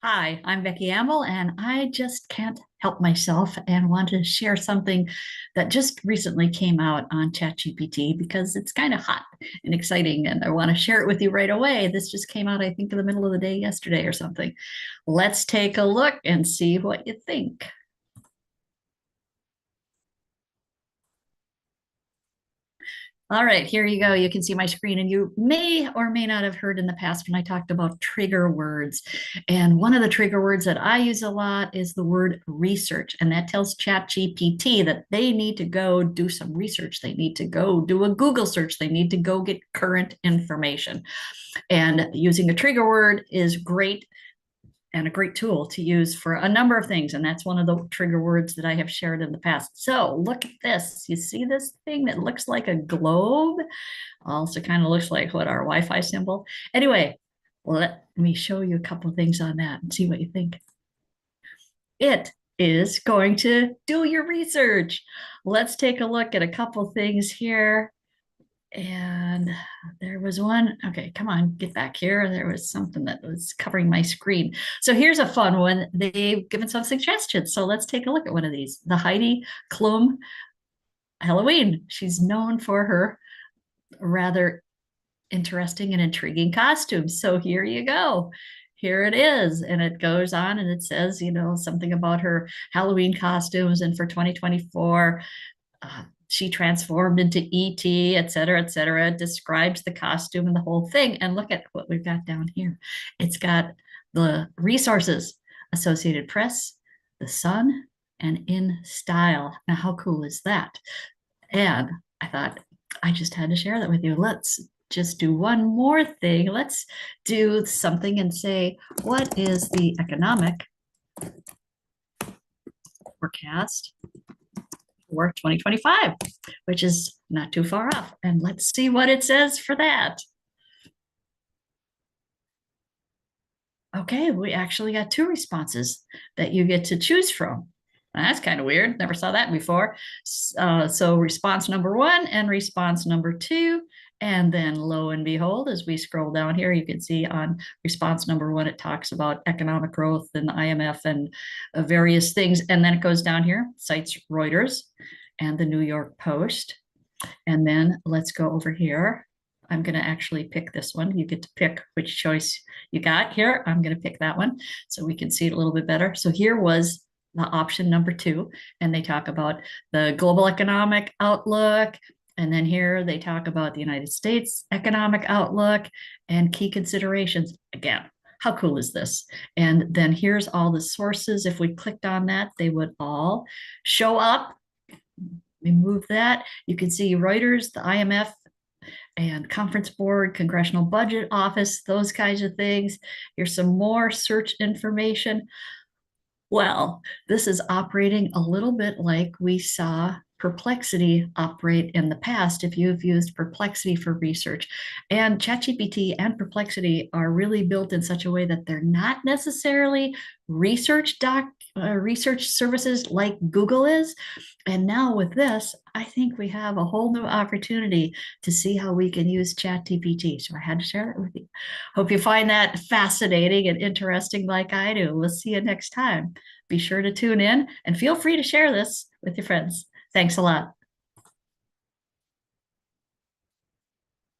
Hi, I'm Becky Amble, and I just can't help myself and want to share something that just recently came out on ChatGPT because it's kind of hot and exciting, and I want to share it with you right away. This just came out, I think, in the middle of the day yesterday or something. Let's take a look and see what you think. All right, here you go. You can see my screen, and you may or may not have heard in the past when I talked about trigger words. And one of the trigger words that I use a lot is the word research. And that tells ChatGPT that they need to go do some research. They need to go do a Google search. They need to go get current information. And using a trigger word is great and a great tool to use for a number of things. And that's one of the trigger words that I have shared in the past. So look at this. You see this thing that looks like a globe? Also kind of looks like what our Wi-Fi symbol. Anyway, let me show you a couple of things on that and see what you think. It is going to do your research. Let's take a look at a couple of things here. And there was one. Okay, come on, get back here. There was something that was covering my screen. So here's a fun one. They've given some suggestions. So let's take a look at one of these. The Heidi Klum Halloween. She's known for her rather interesting and intriguing costumes. So here you go. Here it is. And it goes on and it says, something about her Halloween costumes. And for 2024, she transformed into ET, et cetera, describes the costume and the whole thing. And look at what we've got down here. It's got the resources, Associated Press, The Sun, and In Style. Now, how cool is that? And I thought I just had to share that with you. Let's just do one more thing. Let's do something and say, what is the economic forecast for 2025, which is not too far off. And let's see what it says for that. Okay, we actually got two responses that you get to choose from. That's kind of weird. Never saw that before. So response number one and response number two. And then lo and behold, as we scroll down here, you can see on response number one, it talks about economic growth and the IMF and various things. And then it goes down here, cites Reuters and the New York Post. And then let's go over here. I'm going to actually pick this one. You get to pick which choice you got here. I'm going to pick that one so we can see it a little bit better. So here was the option number two, and they talk about the global economic outlook. And then here they talk about the United States economic outlook and key considerations. Again, how cool is this? And then here's all the sources. If we clicked on that, they would all show up. We move that. You can see Reuters, the IMF, and Conference Board, Congressional Budget Office, those kinds of things. Here's some more search information. Well, this is operating a little bit like we saw Perplexity operate in the past if you've used Perplexity for research. And ChatGPT and Perplexity are really built in such a way that they're not necessarily research services like Google is. And now with this, I think we have a whole new opportunity to see how we can use ChatGPT. So I had to share that with you. Hope you find that fascinating and interesting like I do. We'll see you next time. Be sure to tune in and feel free to share this with your friends. Thanks a lot.